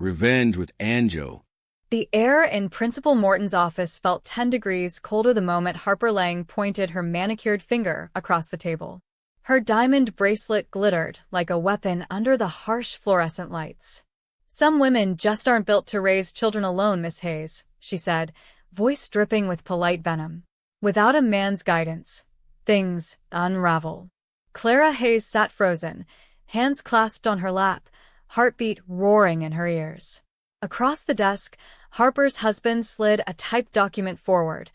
Revenge with Anjo. The air in Principal Morton's office felt 10 degrees colder the moment Harper Lang pointed her manicured finger across the table. Her diamond bracelet glittered like a weapon under the harsh fluorescent lights. "Some women just aren't built to raise children alone, Miss Hayes," she said, voice dripping with polite venom. "Without a man's guidance, things unravel." Clara Hayes sat frozen, hands clasped on her lap, heartbeat roaring in her ears. Across the desk, Harper's husband slid a typed document forward,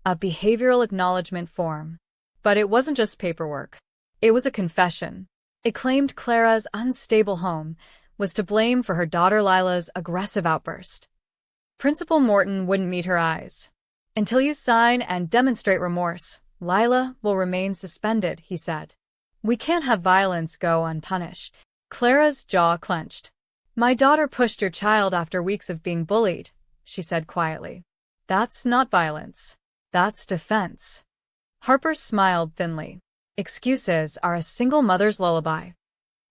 a behavioral acknowledgement form. But it wasn't just paperwork. It was a confession. It claimed Clara's unstable home was to blame for her daughter Lila's aggressive outburst. Principal Morton wouldn't meet her eyes. "Until you sign and demonstrate remorse, Lila will remain suspended," he said. "We can't have violence go unpunished." Clara's jaw clenched. "My daughter pushed your child after weeks of being bullied," she said quietly. "That's not violence. That's defense." Harper smiled thinly. "Excuses are a single mother's lullaby."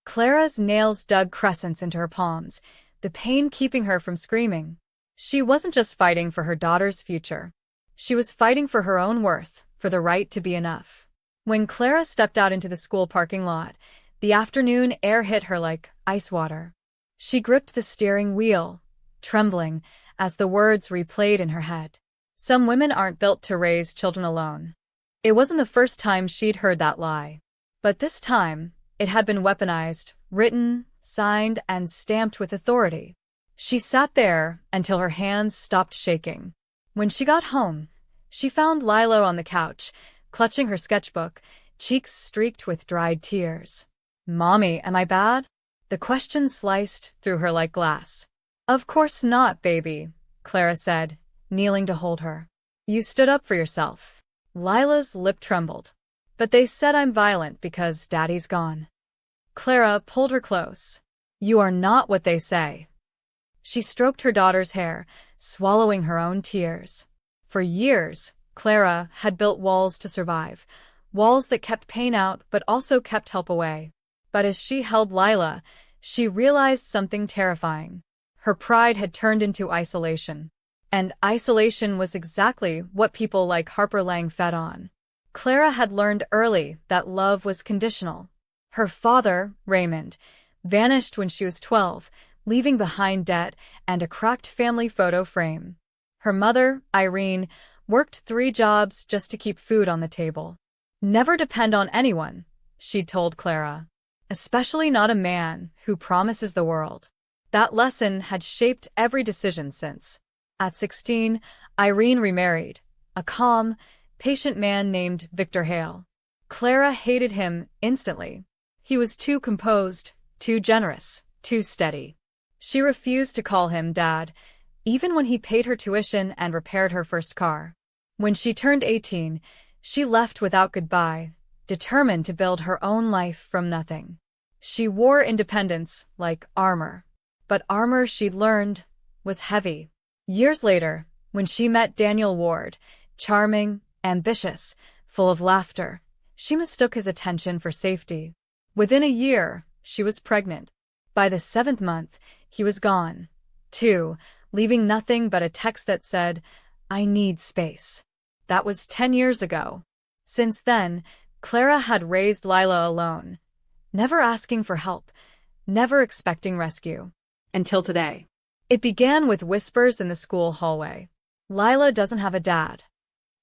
Clara's nails dug crescents into her palms, the pain keeping her from screaming. She wasn't just fighting for her daughter's future. She was fighting for her own worth, for the right to be enough. When Clara stepped out into the school parking lot, the afternoon air hit her like ice water. She gripped the steering wheel, trembling, as the words replayed in her head. "Some women aren't built to raise children alone." It wasn't the first time she'd heard that lie. But this time, it had been weaponized, written, signed, and stamped with authority. She sat there until her hands stopped shaking. When she got home, she found Lila on the couch, clutching her sketchbook, cheeks streaked with dried tears. "Mommy, am I bad?" The question sliced through her like glass. "Of course not, baby," Clara said, kneeling to hold her. "You stood up for yourself." Lila's lip trembled. "But they said I'm violent because Daddy's gone." Clara pulled her close. "You are not what they say." She stroked her daughter's hair, swallowing her own tears. For years, Clara had built walls to survive, walls that kept pain out but also kept help away. But as she held Lila, she realized something terrifying. Her pride had turned into isolation. And isolation was exactly what people like Harper Lang fed on. Clara had learned early that love was conditional. Her father, Raymond, vanished when she was 12, leaving behind debt and a cracked family photo frame. Her mother, Irene, worked 3 jobs just to keep food on the table. "Never depend on anyone," she'd told Clara. "Especially not a man who promises the world." That lesson had shaped every decision since. At 16, Irene remarried, a calm, patient man named Victor Hale. Clara hated him instantly. He was too composed, too generous, too steady. She refused to call him Dad, even when he paid her tuition and repaired her first car. When she turned 18, she left without goodbye, determined to build her own life from nothing. She wore independence like armor. But armor, she'd learned, was heavy. Years later, when she met Daniel Ward, charming, ambitious, full of laughter, she mistook his attention for safety. Within a year, she was pregnant. By the 7th month, he was gone, too, leaving nothing but a text that said, "I need space." That was 10 years ago. Since then, Clara had raised Lila alone, never asking for help, never expecting rescue. Until today. It began with whispers in the school hallway. "Lila doesn't have a dad."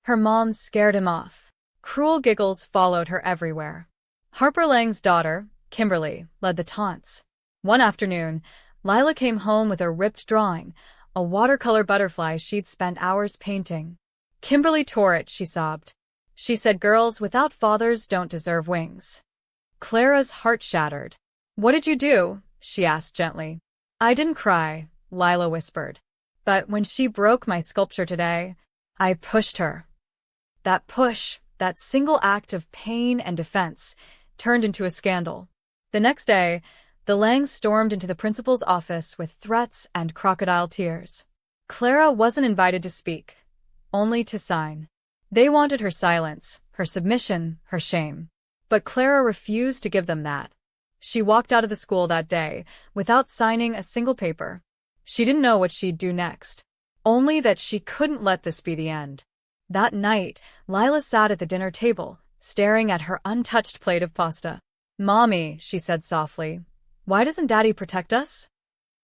Her mom scared him off. Cruel giggles followed her everywhere. Harper Lang's daughter, Kimberly, led the taunts. One afternoon, Lila came home with a ripped drawing, a watercolor butterfly she'd spent hours painting. Kimberly tore it, she sobbed. She said girls without fathers don't deserve wings. Clara's heart shattered. "What did you do?" she asked gently. "I didn't cry," Lila whispered. "But when she broke my sculpture today, I pushed her." That push, that single act of pain and defense, turned into a scandal. The next day, the Langs stormed into the principal's office with threats and crocodile tears. Clara wasn't invited to speak, only to sign. They wanted her silence, her submission, her shame. But Clara refused to give them that. She walked out of the school that day without signing a single paper. She didn't know what she'd do next. Only that she couldn't let this be the end. That night, Lila sat at the dinner table, staring at her untouched plate of pasta. "Mommy," she said softly, "why doesn't Daddy protect us?"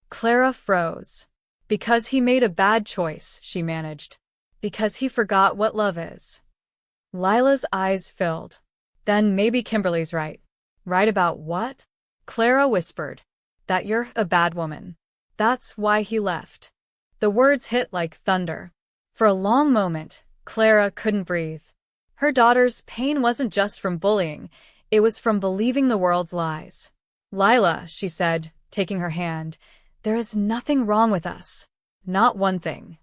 Clara froze. "Because he made a bad choice," she managed. "Because he forgot what love is." Lila's eyes filled. "Then maybe Kimberly's right." "Right about what?" Clara whispered. "That you're a bad woman. That's why he left." The words hit like thunder. For a long moment, Clara couldn't breathe. Her daughter's pain wasn't just from bullying, it was from believing the world's lies. "Lila," she said, taking her hand, "there is nothing wrong with us. Not one thing."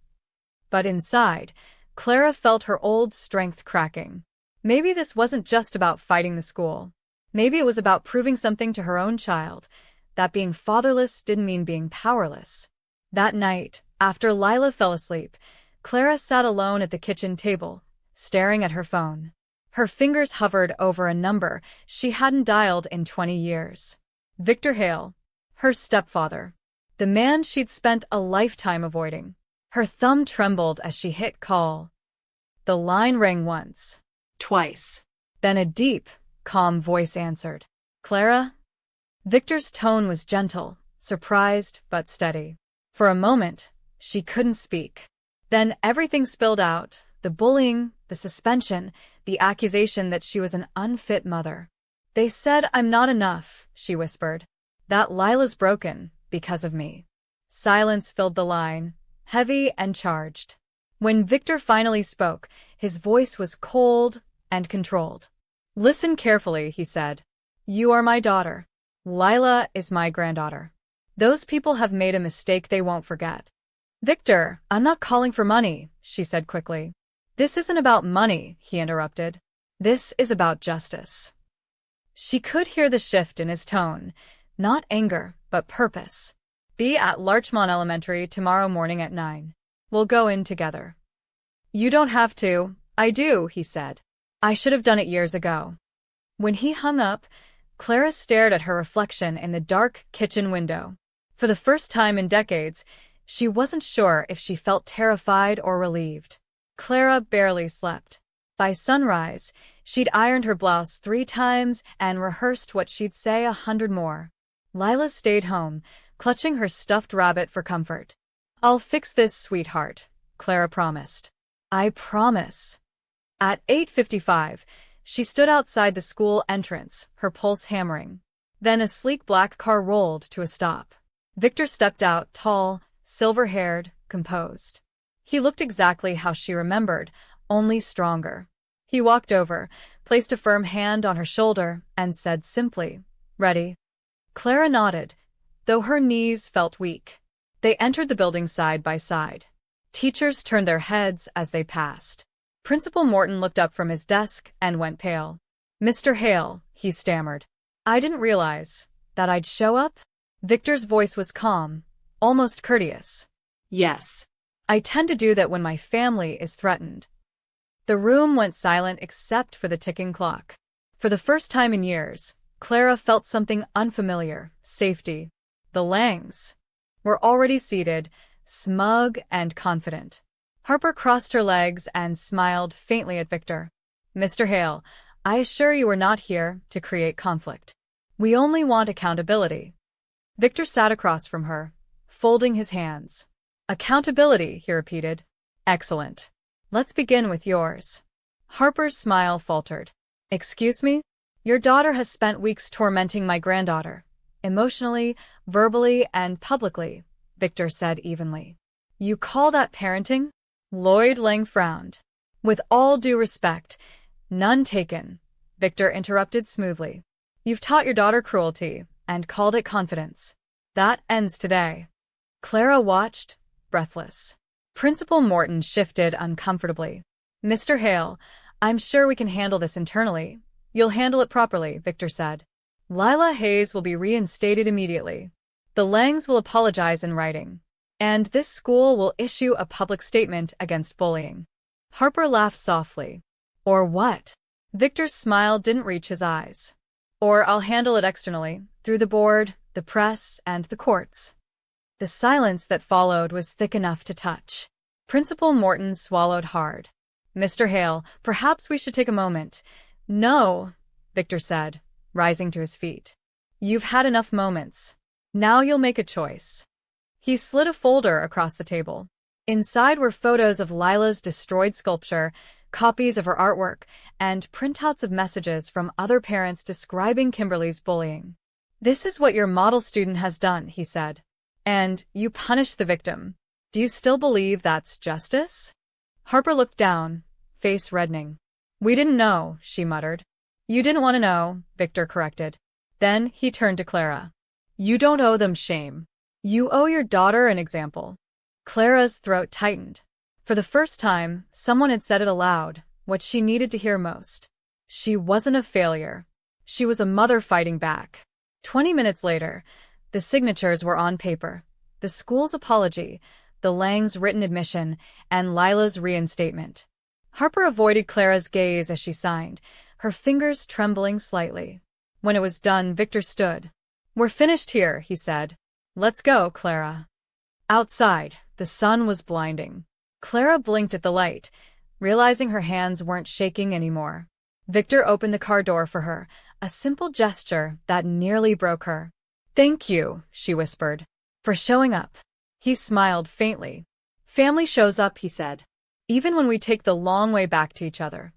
But inside, Clara felt her old strength cracking. Maybe this wasn't just about fighting the school. Maybe it was about proving something to her own child, that being fatherless didn't mean being powerless. That night, after Lila fell asleep, Clara sat alone at the kitchen table, staring at her phone. Her fingers hovered over a number she hadn't dialed in 20 years. Victor Hale, her stepfather. The man she'd spent a lifetime avoiding. Her thumb trembled as she hit call. The line rang once. Twice. Then a deep, calm voice answered. "Clara?" Victor's tone was gentle, surprised but steady. For a moment, she couldn't speak. Then everything spilled out, the bullying, the suspension, the accusation that she was an unfit mother. "They said I'm not enough," she whispered. "That Lila's broken, because of me." Silence filled the line, heavy and charged. When Victor finally spoke, his voice was cold and controlled. "Listen carefully," he said. "You are my daughter. Lila is my granddaughter. Those people have made a mistake they won't forget." "Victor, I'm not calling for money," she said quickly. "This isn't about money," he interrupted. "This is about justice." She could hear the shift in his tone, not anger, but purpose. "Be at Larchmont Elementary tomorrow morning at 9. We'll go in together." "You don't have to." "I do," he said. "I should have done it years ago." When he hung up, Clara stared at her reflection in the dark kitchen window. For the first time in decades, she wasn't sure if she felt terrified or relieved. Clara barely slept. By sunrise, she'd ironed her blouse 3 times and rehearsed what she'd say 100 more. Lila stayed home, clutching her stuffed rabbit for comfort. "I'll fix this, sweetheart," Clara promised. "I promise." At 8:55, she stood outside the school entrance, her pulse hammering. Then a sleek black car rolled to a stop. Victor stepped out, tall, silver-haired, composed. He looked exactly how she remembered, only stronger. He walked over, placed a firm hand on her shoulder, and said simply, "Ready?" Clara nodded, though her knees felt weak. They entered the building side by side. Teachers turned their heads as they passed. Principal Morton looked up from his desk and went pale. "Mr. Hale," he stammered. "I didn't realize that I'd show up?" Victor's voice was calm, almost courteous. "Yes. I tend to do that when my family is threatened." The room went silent except for the ticking clock. For the first time in years, Clara felt something unfamiliar: safety. The Langs were already seated, smug and confident. Harper crossed her legs and smiled faintly at Victor. "Mr. Hale, I assure you we're not here to create conflict. We only want accountability." Victor sat across from her, folding his hands. "Accountability," he repeated. "Excellent. Let's begin with yours." Harper's smile faltered. "Excuse me? Your daughter has spent weeks tormenting my granddaughter. Emotionally, verbally, and publicly," Victor said evenly. "You call that parenting?" Lloyd Lang frowned. "With all due respect, none taken," Victor interrupted smoothly. "You've taught your daughter cruelty and called it confidence. That ends today." Clara watched, breathless. Principal Morton shifted uncomfortably. "Mr. Hale, I'm sure we can handle this internally." "You'll handle it properly," Victor said. "Lila Hayes will be reinstated immediately. The Langs will apologize in writing. And this school will issue a public statement against bullying." Harper laughed softly. "Or what?" Victor's smile didn't reach his eyes. "Or I'll handle it externally, through the board, the press, and the courts." The silence that followed was thick enough to touch. Principal Morton swallowed hard. "Mr. Hale, perhaps we should take a moment." "No," Victor said, rising to his feet. "You've had enough moments. Now you'll make a choice." He slid a folder across the table. Inside were photos of Lila's destroyed sculpture, copies of her artwork, and printouts of messages from other parents describing Kimberly's bullying. "This is what your model student has done," he said. "And you punished the victim. Do you still believe that's justice?" Harper looked down, face reddening. "We didn't know," she muttered. "You didn't want to know," Victor corrected. Then he turned to Clara. "You don't owe them shame. You owe your daughter an example." Clara's throat tightened. For the first time, someone had said it aloud, what she needed to hear most. She wasn't a failure. She was a mother fighting back. 20 minutes later, the signatures were on paper. The school's apology, the Lang's written admission, and Lila's reinstatement. Harper avoided Clara's gaze as she signed, her fingers trembling slightly. When it was done, Victor stood. "We're finished here," he said. "Let's go, Clara." Outside, the sun was blinding. Clara blinked at the light, realizing her hands weren't shaking anymore. Victor opened the car door for her, a simple gesture that nearly broke her. "Thank you," she whispered, "for showing up." He smiled faintly. "Family shows up," he said, "even when we take the long way back to each other."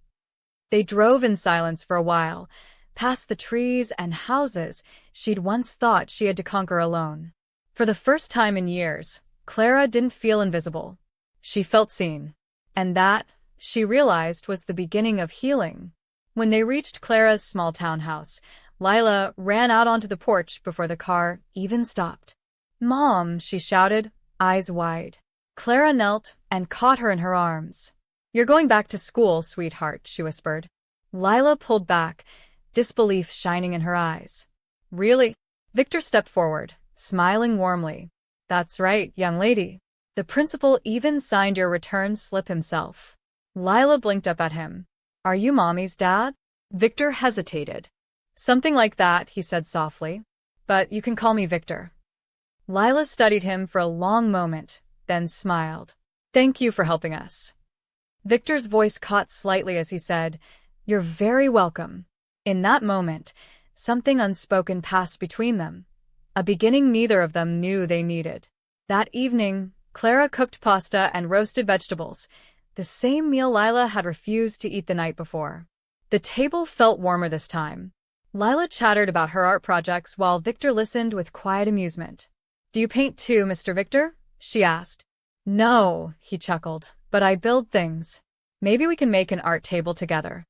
They drove in silence for a while, past the trees and houses she'd once thought she had to conquer alone. For the first time in years, Clara didn't feel invisible. She felt seen. And that, she realized, was the beginning of healing. When they reached Clara's small townhouse, Lila ran out onto the porch before the car even stopped. "Mom," she shouted, eyes wide. Clara knelt and caught her in her arms. "You're going back to school, sweetheart," she whispered. Lila pulled back, disbelief shining in her eyes. "Really?" Victor stepped forward, smiling warmly. "That's right, young lady. The principal even signed your return slip himself." Lila blinked up at him. "Are you Mommy's dad?" Victor hesitated. "Something like that," he said softly. "But you can call me Victor." Lila studied him for a long moment, then smiled. "Thank you for helping us." Victor's voice caught slightly as he said, "You're very welcome." In that moment, something unspoken passed between them, a beginning neither of them knew they needed. That evening, Clara cooked pasta and roasted vegetables, the same meal Lila had refused to eat the night before. The table felt warmer this time. Lila chattered about her art projects while Victor listened with quiet amusement. "Do you paint too, Mr. Victor?" she asked. "No," he chuckled, "but I build things. Maybe we can make an art table together."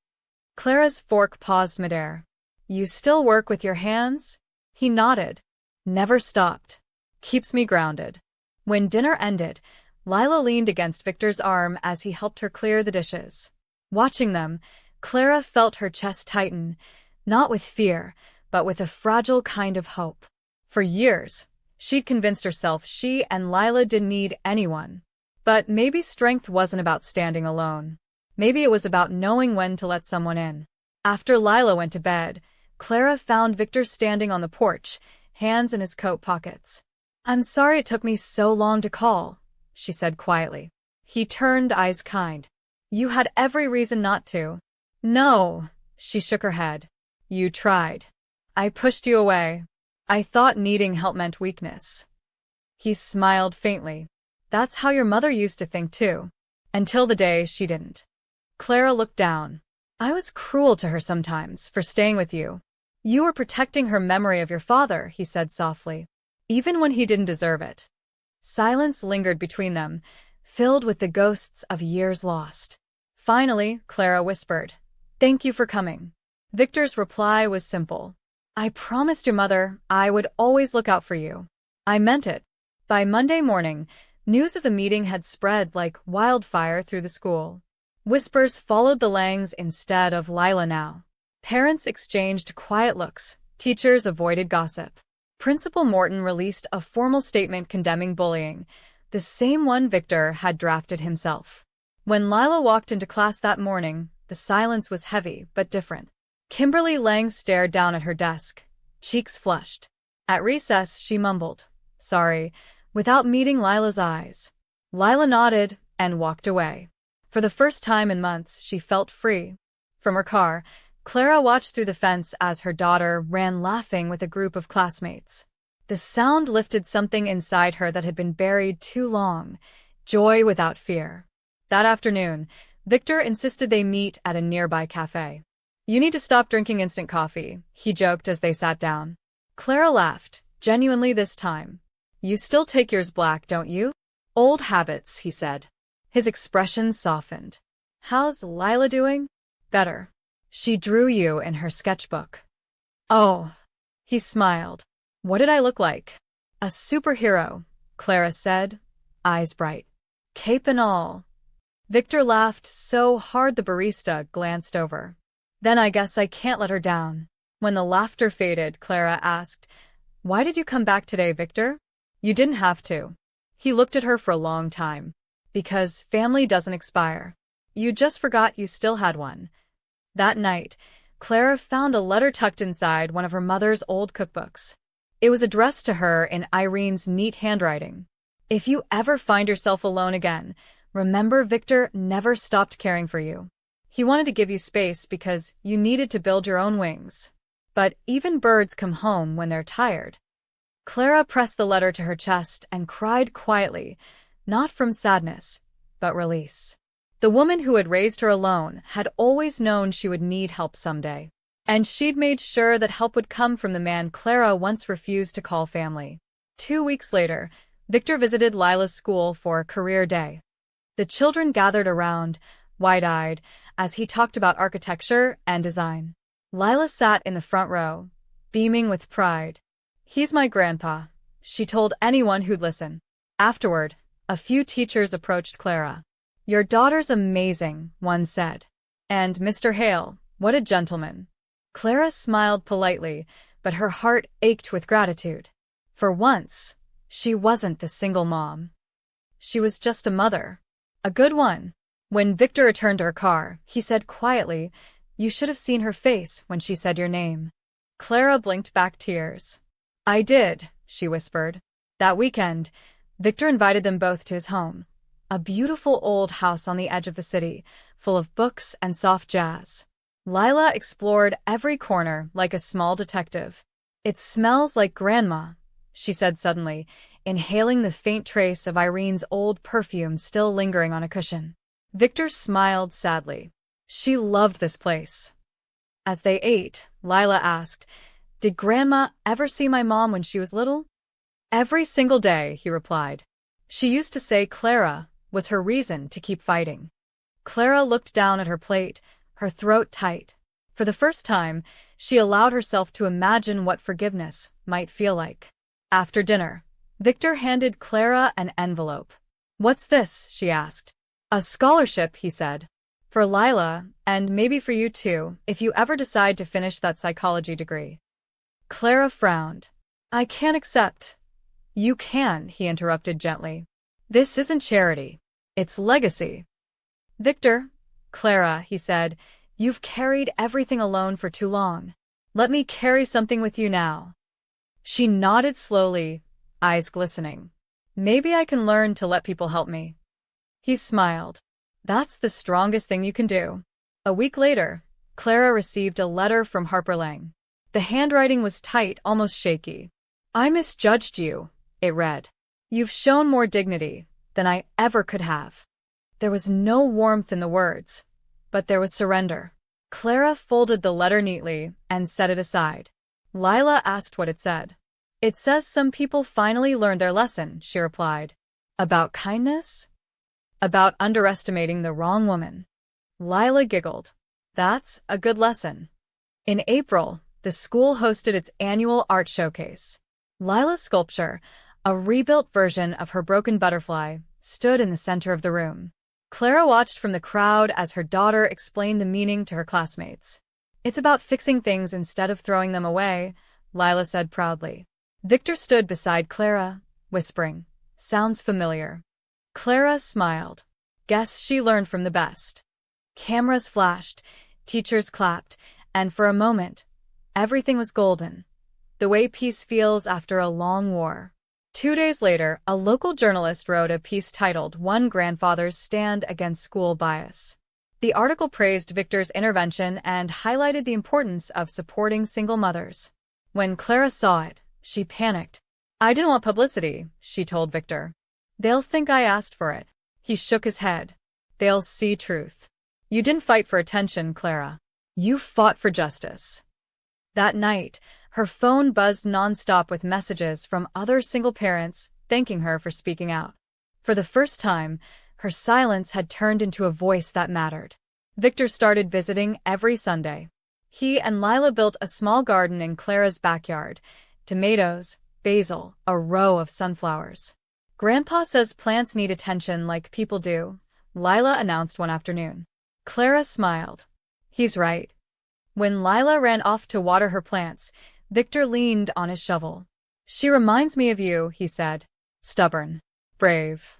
Clara's fork paused midair. "You still work with your hands?" He nodded. "Never stopped. Keeps me grounded." When dinner ended, Lila leaned against Victor's arm as he helped her clear the dishes. Watching them, Clara felt her chest tighten, not with fear, but with a fragile kind of hope. For years, she'd convinced herself she and Lila didn't need anyone. But maybe strength wasn't about standing alone. Maybe it was about knowing when to let someone in. After Lila went to bed, Clara found Victor standing on the porch, hands in his coat pockets. "I'm sorry it took me so long to call," she said quietly. He turned, eyes kind. "You had every reason not to." "No," she shook her head. "You tried. I pushed you away. I thought needing help meant weakness." He smiled faintly. "That's how your mother used to think too. Until the day she didn't." Clara looked down. "I was cruel to her sometimes for staying with you." "You were protecting her memory of your father," he said softly, "even when he didn't deserve it." Silence lingered between them, filled with the ghosts of years lost. Finally, Clara whispered, "Thank you for coming." Victor's reply was simple. "I promised your mother I would always look out for you. I meant it." By Monday morning, news of the meeting had spread like wildfire through the school. Whispers followed the Langs instead of Lila now. Parents exchanged quiet looks, teachers avoided gossip. Principal Morton released a formal statement condemning bullying, the same one Victor had drafted himself. When Lila walked into class that morning, the silence was heavy but different. Kimberly Lang stared down at her desk, cheeks flushed. At recess, she mumbled, "Sorry, without meeting Lila's eyes. Lila nodded and walked away. For the first time in months, she felt free. From her car, Clara watched through the fence as her daughter ran laughing with a group of classmates. The sound lifted something inside her that had been buried too long, joy without fear. That afternoon, Victor insisted they meet at a nearby cafe. "You need to stop drinking instant coffee," he joked as they sat down. Clara laughed, genuinely this time. "You still take yours black, don't you?" "Old habits," he said. His expression softened. "How's Lila doing?" "Better. She drew you in her sketchbook." "Oh." He smiled. "What did I look like?" "A superhero," Clara said, eyes bright. "Cape and all." Victor laughed so hard the barista glanced over. "Then I guess I can't let her down." When the laughter faded, Clara asked, "Why did you come back today, Victor?" "You didn't have to." He looked at her for a long time. "Because family doesn't expire. You just forgot you still had one." That night, Clara found a letter tucked inside one of her mother's old cookbooks. It was addressed to her in Irene's neat handwriting. "If you ever find yourself alone again, remember Victor never stopped caring for you. He wanted to give you space because you needed to build your own wings. But even birds come home when they're tired." Clara pressed the letter to her chest and cried quietly, not from sadness, but release. The woman who had raised her alone had always known she would need help someday. And she'd made sure that help would come from the man Clara once refused to call family. 2 weeks later, Victor visited Lila's school for career day. The children gathered around, wide-eyed, as he talked about architecture and design. Lila sat in the front row, beaming with pride. "He's my grandpa," she told anyone who'd listen. Afterward, a few teachers approached Clara. "Your daughter's amazing," one said. "And Mr. Hale, what a gentleman." Clara smiled politely, but her heart ached with gratitude. For once, she wasn't the single mom. She was just a mother. A good one. When Victor returned to her car, he said quietly, "You should have seen her face when she said your name." Clara blinked back tears. "I did," she whispered. That weekend, Victor invited them both to his home, a beautiful old house on the edge of the city, full of books and soft jazz. Lila explored every corner like a small detective. "It smells like Grandma," she said suddenly, inhaling the faint trace of Irene's old perfume still lingering on a cushion. Victor smiled sadly. She loved this place. As they ate, Lila asked, "Did Grandma ever see my mom when she was little?" "Every single day," he replied. She used to say Clara was her reason to keep fighting. Clara looked down at her plate, her throat tight. For the first time, she allowed herself to imagine what forgiveness might feel like. After dinner, Victor handed Clara an envelope. "What's this?" she asked. "A scholarship," he said. "For Lila, and maybe for you too, if you ever decide to finish that psychology degree." Clara frowned. "I can't accept." "You can," he interrupted gently. "This isn't charity. It's legacy." "Victor, Clara," he said, "you've carried everything alone for too long. Let me carry something with you now." She nodded slowly, eyes glistening. "Maybe I can learn to let people help me." He smiled. "That's the strongest thing you can do." A week later, Clara received a letter from Harper Lang. The handwriting was tight, almost shaky. "I misjudged you," it read. "You've shown more dignity than I ever could have." There was no warmth in the words, but there was surrender. Clara folded the letter neatly and set it aside. Lila asked what it said. "It says some people finally learned their lesson," she replied. "About kindness? About underestimating the wrong woman." Lila giggled. "That's a good lesson." In April, the school hosted its annual art showcase. Lila's sculpture, a rebuilt version of her broken butterfly, stood in the center of the room. Clara watched from the crowd as her daughter explained the meaning to her classmates. "It's about fixing things instead of throwing them away," Lila said proudly. Victor stood beside Clara, whispering, "Sounds familiar." Clara smiled. Guess she learned from the best. Cameras flashed, teachers clapped, and for a moment, everything was golden. The way peace feels after a long war. 2 days later, a local journalist wrote a piece titled "One Grandfather's Stand Against School Bias." The article praised Victor's intervention and highlighted the importance of supporting single mothers. When Clara saw it, she panicked. "I didn't want publicity," she told Victor. "They'll think I asked for it." He shook his head. "They'll see truth. You didn't fight for attention, Clara. You fought for justice." That night, her phone buzzed nonstop with messages from other single parents thanking her for speaking out. For the first time, her silence had turned into a voice that mattered. Victor started visiting every Sunday. He and Lila built a small garden in Clara's backyard. Tomatoes, basil, a row of sunflowers. "Grandpa says plants need attention like people do," Lila announced one afternoon. Clara smiled. "He's right." When Lila ran off to water her plants, Victor leaned on his shovel. "She reminds me of you," he said. "Stubborn. Brave."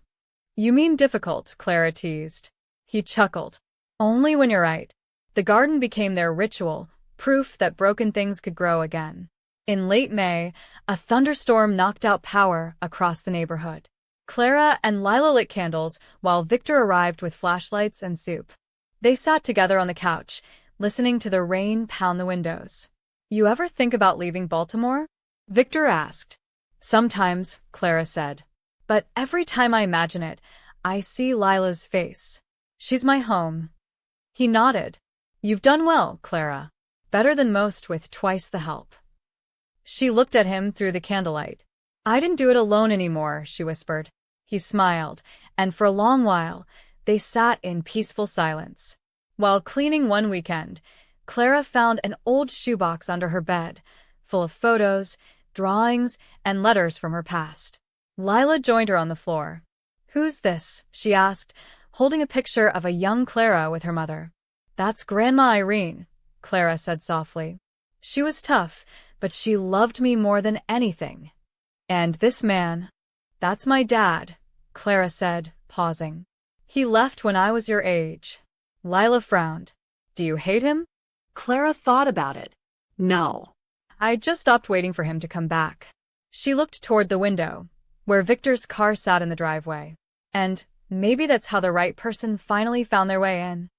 "You mean difficult," Clara teased. He chuckled. "Only when you're right." The garden became their ritual, proof that broken things could grow again. In late May, a thunderstorm knocked out power across the neighborhood. Clara and Lila lit candles while Victor arrived with flashlights and soup. They sat together on the couch, listening to the rain pound the windows. "You ever think about leaving Baltimore?" Victor asked. "Sometimes," Clara said. "But every time I imagine it, I see Lila's face. She's my home." He nodded. "You've done well, Clara. Better than most with twice the help." She looked at him through the candlelight. "I didn't do it alone anymore," she whispered. He smiled, and for a long while, they sat in peaceful silence. While cleaning one weekend, Clara found an old shoebox under her bed, full of photos, drawings, and letters from her past. Lila joined her on the floor. "Who's this?" she asked, holding a picture of a young Clara with her mother. "That's Grandma Irene," Clara said softly. "She was tough, but she loved me more than anything." "And this man?" "That's my dad," Clara said, pausing. "He left when I was your age." Lila frowned. "Do you hate him?" Clara thought about it. "No." "I just stopped waiting for him to come back." She looked toward the window, where Victor's car sat in the driveway. And maybe that's how the right person finally found their way in.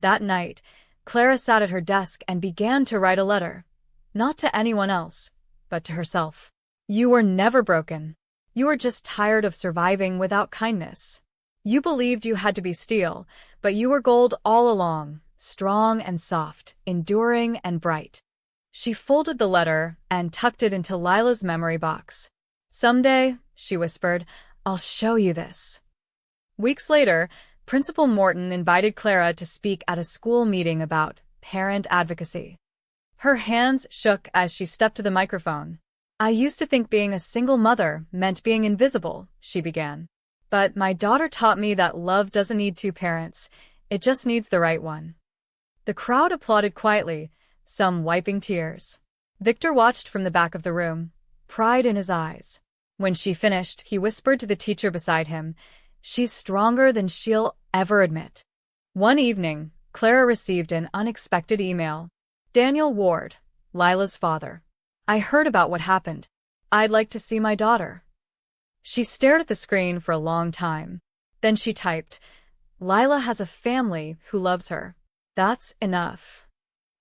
That night, Clara sat at her desk and began to write a letter. Not to anyone else, but to herself. "You were never broken. You were just tired of surviving without kindness. You believed you had to be steel, but you were gold all along, strong and soft, enduring and bright." She folded the letter and tucked it into Lila's memory box. "Someday," she whispered, "I'll show you this." Weeks later, Principal Morton invited Clara to speak at a school meeting about parent advocacy. Her hands shook as she stepped to the microphone. "I used to think being a single mother meant being invisible," she began. "But my daughter taught me that love doesn't need two parents, it just needs the right one." The crowd applauded quietly, some wiping tears. Victor watched from the back of the room, pride in his eyes. When she finished, he whispered to the teacher beside him, "She's stronger than she'll ever admit." One evening, Clara received an unexpected email. "Daniel Ward, Lila's father. I heard about what happened. I'd like to see my daughter." She stared at the screen for a long time. Then she typed, "Lila has a family who loves her. That's enough."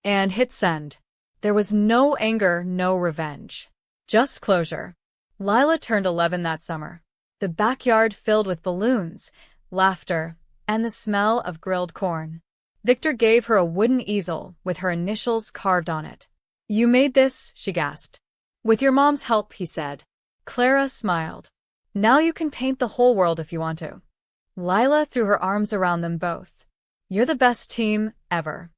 And hit send. There was no anger, no revenge. Just closure. Lila turned 11 that summer. The backyard filled with balloons, laughter, and the smell of grilled corn. Victor gave her a wooden easel with her initials carved on it. "You made this," she gasped. "With your mom's help," he said. Clara smiled. "Now you can paint the whole world if you want to." Lila threw her arms around them both. "You're the best team ever."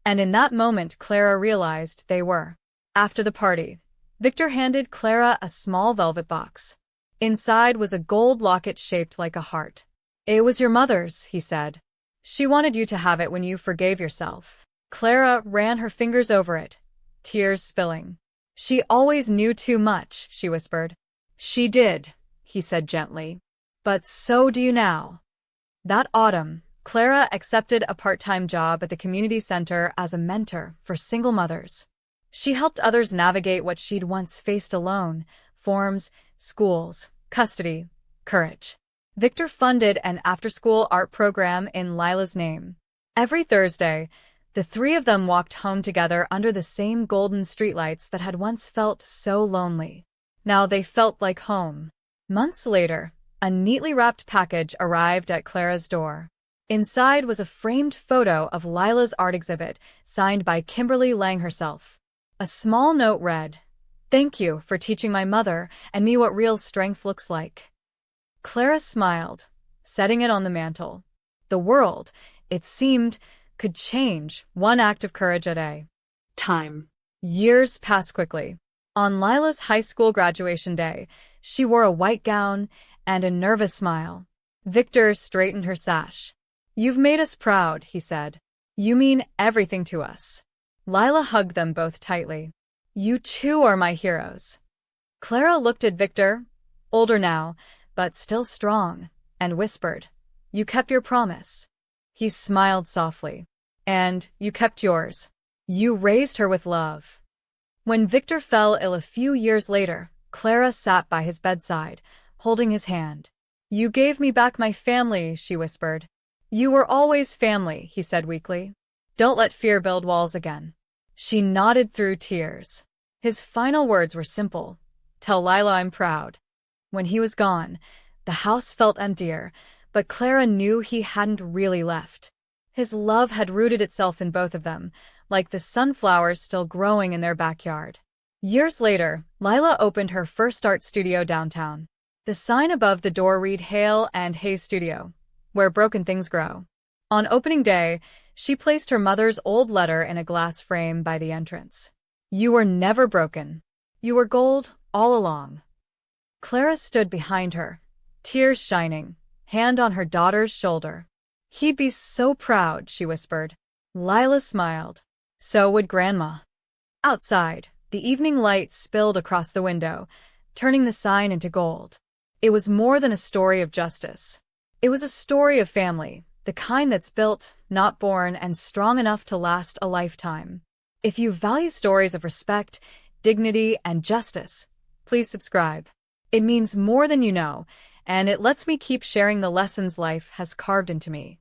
And in that moment, Clara realized they were. After the party, Victor handed Clara a small velvet box. Inside was a gold locket shaped like a heart. "It was your mother's," he said. "She wanted you to have it when you forgave yourself." Clara ran her fingers over it, tears spilling. "She always knew too much," she whispered. "She did," he said gently. "But so do you now." That autumn, Clara accepted a part-time job at the community center as a mentor for single mothers. She helped others navigate what she'd once faced alone: forms, schools, custody, courage. Victor funded an after-school art program in Lila's name. Every Thursday, the three of them walked home together under the same golden streetlights that had once felt so lonely. Now they felt like home. Months later, a neatly wrapped package arrived at Clara's door. Inside was a framed photo of Lila's art exhibit, signed by Kimberly Lang herself. A small note read, "Thank you for teaching my mother and me what real strength looks like." Clara smiled, setting it on the mantel. The world, it seemed, could change one act of courage a day. Time. Years passed quickly. On Lila's high school graduation day, she wore a white gown and a nervous smile. Victor straightened her sash. "You've made us proud," he said. "You mean everything to us." Lila hugged them both tightly. "You too are my heroes." Clara looked at Victor, older now, but still strong, and whispered, "You kept your promise." He smiled softly. "And you kept yours. You raised her with love." When Victor fell ill a few years later, Clara sat by his bedside, holding his hand. "You gave me back my family," she whispered. "You were always family," he said weakly. "Don't let fear build walls again." She nodded through tears. His final words were simple. "Tell Lila I'm proud." When he was gone, the house felt emptier, but Clara knew he hadn't really left. His love had rooted itself in both of them, like the sunflowers still growing in their backyard. Years later, Lila opened her first art studio downtown. The sign above the door read Hale and Hayes Studio, where broken things grow. On opening day, she placed her mother's old letter in a glass frame by the entrance. "You were never broken. You were gold all along." Clara stood behind her, tears shining, hand on her daughter's shoulder. "He'd be so proud," she whispered. Lila smiled. So would Grandma. Outside, the evening light spilled across the window, turning the sign into gold. It was more than a story of justice. It was a story of family, the kind that's built, not born, and strong enough to last a lifetime. If you value stories of respect, dignity, and justice, please subscribe. It means more than you know, and it lets me keep sharing the lessons life has carved into me.